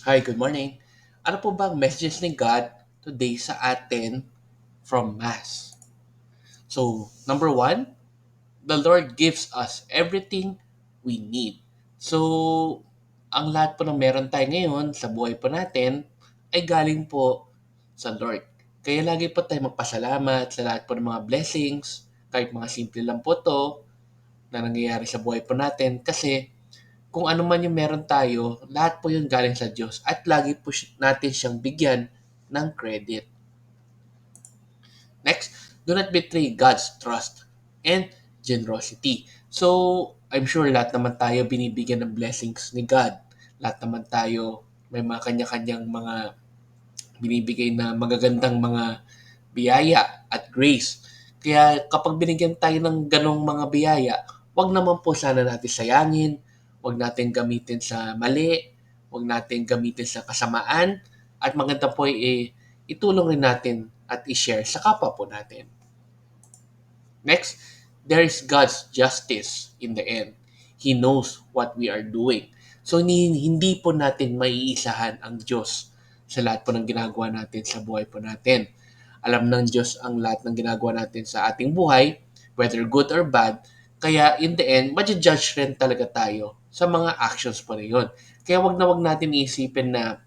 Hi, good morning. Ano po ba ang messages ni God today sa atin from Mass? So, number one, the Lord gives us everything we need. So, ang lahat po ng meron tayo ngayon sa buhay po natin ay galing po sa Lord. Kaya lagi po tayo magpasalamat sa lahat po ng mga blessings, kahit mga simple lang po to na nangyayari sa buhay po natin kasi kung ano man yung meron tayo, lahat po yun galing sa Diyos at lagi po natin siyang bigyan ng credit. Next, do not betray God's trust and generosity. So, I'm sure lahat naman tayo binibigyan ng blessings ni God. Lahat naman tayo may mga kanya-kanyang mga binibigay na magagandang mga biyaya at grace. Kaya kapag binigyan tayo ng ganong mga biyaya, wag naman po sana natin sayangin, wag natin gamitin sa mali, wag natin gamitin sa kasamaan, at maganda po ay itulong rin natin at i-share sa kapwa po natin. Next, there is God's justice in the end. He knows what we are doing. So, hindi po natin maiisahan ang Diyos sa lahat po ng ginagawa natin sa buhay po natin. Alam ng Diyos ang lahat ng ginagawa natin sa ating buhay, whether good or bad. Kaya in the end, ma-judge rin talaga tayo sa mga actions po na yun. Kaya wag natin isipin na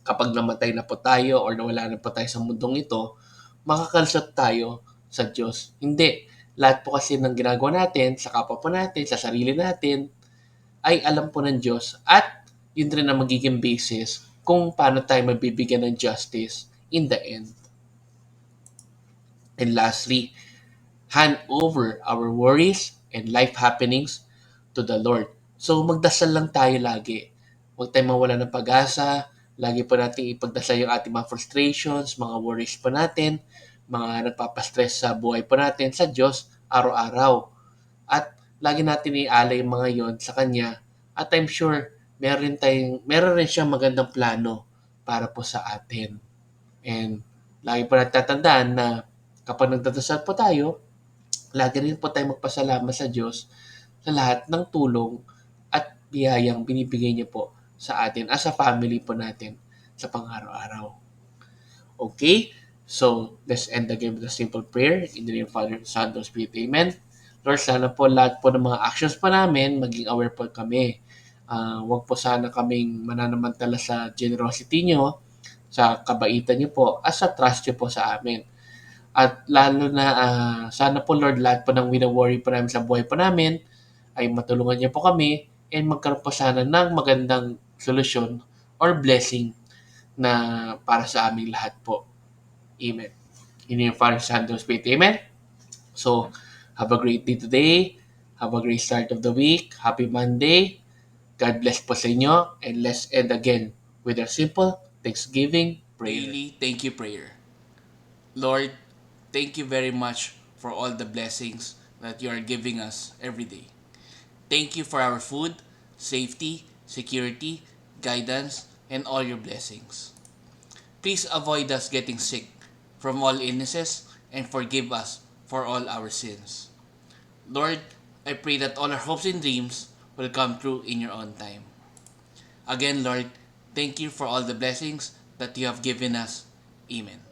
kapag namatay na po tayo or nawala na po tayo sa mundong ito, makakalusot tayo sa Diyos. Hindi. Lahat po kasi ng ginagawa natin, sa kapwa po natin, sa sarili natin, ay alam po ng Diyos at yun rin ang magiging basis kung paano tayo mabibigyan ng justice in the end. And lastly, hand over our worries and life happenings to the Lord. So magdasal lang tayo lagi. Huwag tayong mawala ng pag-asa. Lagi po natin ipagdasal yung ating mga frustrations, mga worries po natin, mga nagpapastress sa buhay po natin sa Diyos araw-araw. At lagi natin ialay yung mga yon sa Kanya. At I'm sure meron rin siyang magandang plano para po sa atin. And lagi po natin tatandaan na kapag nagdadasal po tayo, lagi rin po tayo magpasalamat sa Diyos sa lahat ng tulong at biyayang binibigay niya po sa atin as a family po natin sa pang-araw-araw. Okay? So, let's end again with a simple prayer. In the name of Father, Son, and Spirit. Amen. Lord, sana po lahat po ng mga actions pa namin, maging aware po kami. Huwag po sana kaming mananamantala sa generosity nyo, sa kabaitan nyo po, at sa trust nyo po sa amin. At lalo na sana po Lord lahat po ng wino-worry po namin sa buhay po namin ay matulungan niyo po kami and magkaroon po sana ng magandang solusyon or blessing na para sa aming lahat po. Amen. In your Father, Son, and Spirit. Amen. So, have a great day today. Have a great start of the week. Happy Monday. God bless po sa inyo. And let's end again with a simple Thanksgiving prayer. Daily thank you prayer. Lord, thank you very much for all the blessings that you are giving us every day. Thank you for our food, safety, security, guidance, and all your blessings. Please avoid us getting sick from all illnesses and forgive us for all our sins. Lord, I pray that all our hopes and dreams will come true in your own time. Again, Lord, thank you for all the blessings that you have given us. Amen.